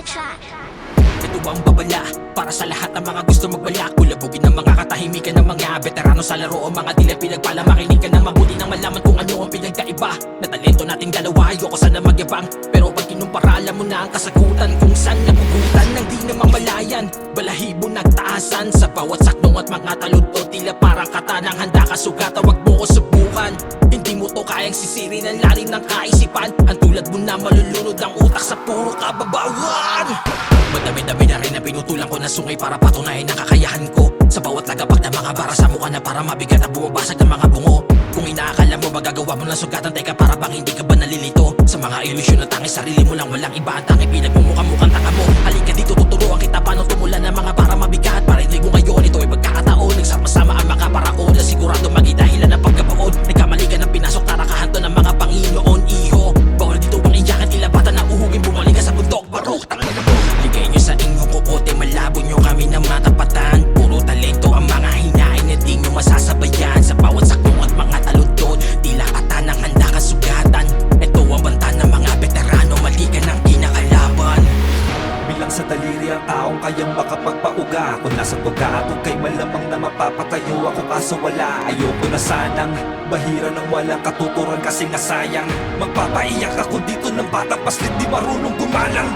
track. Ito ang babala para sa lahat ng mga gusto magbalak. Bulabugin ng mga katahimikan ng mga veterano sa laro o mga tila pinagpala. Makinig ka ng mabuti nang malaman kung ano ang pinagkaiba na talento nating dalawa. Ayoko sana magyabang, pero pag kinumpara alam mo na ang kasagutan kung saan napugutan ng di namang malayan. Balahibo nagtaasan sa bawat sakdong at mga talud o tila parang katanang handa ka sugata. Wag mo ko subukan, hindi mo to kayang sisirin ang lalim ng kaisipan. Ang tulad mo na malulunod ang utak sa puro kababawan. Madami-dami na rin na pinutulan ko na sungay para patunayan ang kakayahan ko. Sa bawat lagabak na mga bara sa mukha na para mabigat at bumabasag ng mga bungo. Kung inaakala mo magagawa mo na sugatan, teka para bang hindi ka ba nalilito? Sa mga ilusyon na tanging sarili mo lang, walang iba ang tanging pinagmumukha-mukhang tanga mo. Halika dito, tuturuan kita paano tumulan ng mga para mabigat. Parinig mo ngayon, ito ay pagkakataon. Nagsama-sama ang mga paraon na sigurado magidahilan ng pagkabaon. Nagkamali ka ng pinasok, tarakahan to ng mga Panginoon, iho. Bawal dito ang iyakan, ilabatan na uhugin. Bumalik ka sa bundok, barok, tangin na mo. Ligay nyo sa inyong kukote, malabo nyo kami ng matapatan. Puro talento ang mga hinain na di nyo masasabayan. Sa bawat sakdong at mga taludtod, tila katanang handa kasugatan. Ito ang banta ng mga veterano, mali ka ng kinakalaban. Bilang sa daliri ang taong kayang makapagpauga. Kung nasa tuga at kay malamang na mapapatayo ako, kaso wala. Ayoko na sanang bahira ng walang katuturan kasi nga sayang. Magpapaiyak ako dito ng batang paslit di marunong gumalang.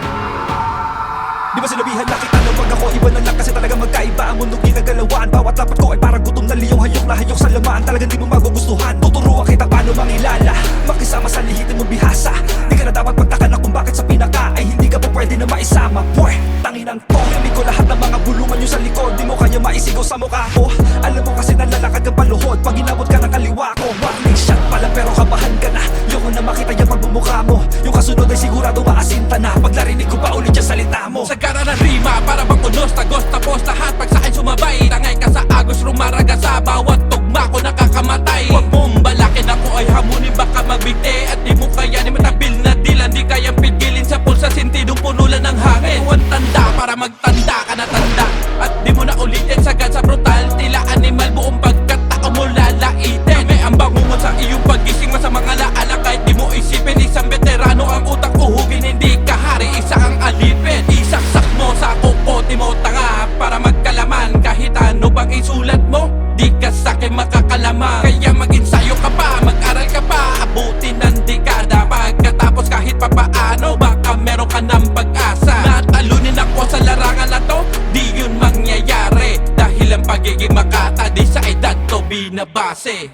Di ba sinabihan na kita na wag ako iba na lang kasi talaga magkaiba ang mundong ginagalawan. Bawat lapat ko ay parang gutom na liyong hayok na hayok sa laman. Talagang di mo magugustuhan, tuturuan kita paano mangilala. Makisama sa lihitin mo bihasa. Di ka na dapat magtaka na kung bakit sa pinaka ay hindi ka pa pwede na maisama. Pweh, tanginang to, nami ko lahat ng mga bulungan nyo sa likod. Di mo kaya maisigaw sa mukha ko. Alam mo kasi nalalakad kang paluhod pag inabot ka ng kaliwa ko. Warning shot pala pero kabahan ka na. Yoko na makita yung pagbumukha mo. Yung kasunod ay sigurado maasinta na pag narinig ko pa ulit yung salita mo. Sagara na rima para bang unos, tagos, tapos lahat pag saan sumabay. Tangay ka sa agos, rumaraga sa bawat tugma ko nakakamatay. Huwag mong balakin ako ay hamunin baka magbigti. At di mo kayanin matabil na dilan, di kayang pigilin sa pulsa sintidong punulan ng hangin. Huwag tanda para magtanda ka na tanda. At di mo na ulitin sagad sa brutal, tila animal buong pagkatao mo lalaitin. May ang bangungot sa iyong pagising, masamang alaala kahit di mo isipin. Isang veterano ang utak uhugin, hindi ka hari, isa ang alipin. Isaksak mo sa kukote mo tanga para magkalaman. Kahit ano bang isulat mo, di ka sa'kin makakalaman. Kaya mag-ensayo ka pa, mag-aral ka pa, abutin ng dekada. Pagkatapos kahit papaano, baka meron ka ng pag-asa. Natalunin ako sa larangan na to, di yun mangyayari. Dahil ang pagiging makata, di sa edad to binabase.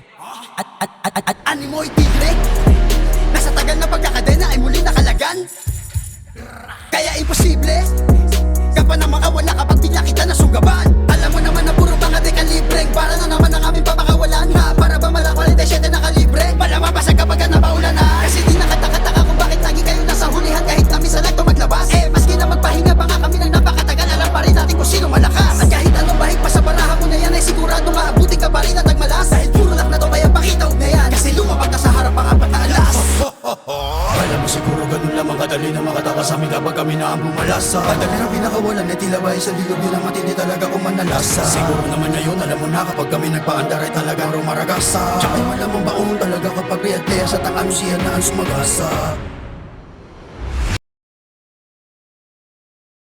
At animoy tigre, nasa tagal na pagkakadena ay muli nakalagan. Kaya imposible ka pa na makawala kapag bigla kita nasugaban. Alam mo naman na puro mga dekalibreng para na naman ang aming papakawalan na. Para ba mala 47 na kalibre, bala mabasag kapag ka napaulan na. Kasi di nakataka-taka kung bakit lagi kayo nasa hulihan kahit kami sa nagto maglabas. Maski na magpahinga pa nga kami ng napakatagal, alam pa rin natin kung sino malakas. At kahit anong bahig pa sa baraha mo na yan ay sigurado maabuti ka pa rin at nagmalas. Dahil puro lak na to kaya pakita na yan, kasi lumabag ka sa harap ang apat na alas. Alam mo siguro ganun lamang kadali na makatawa sa amin kapag kami na ang bumalasa. Kadali na pinakawalan na tila ba sa bilog yun ang matindi talaga kung manalasa. Siguro naman na yun, alam mo na kapag kami nagpaandar ay talagang rumaragasa. Tsaka malamang baon talaga kapag kaya sa tangan siya na ang sumagasa.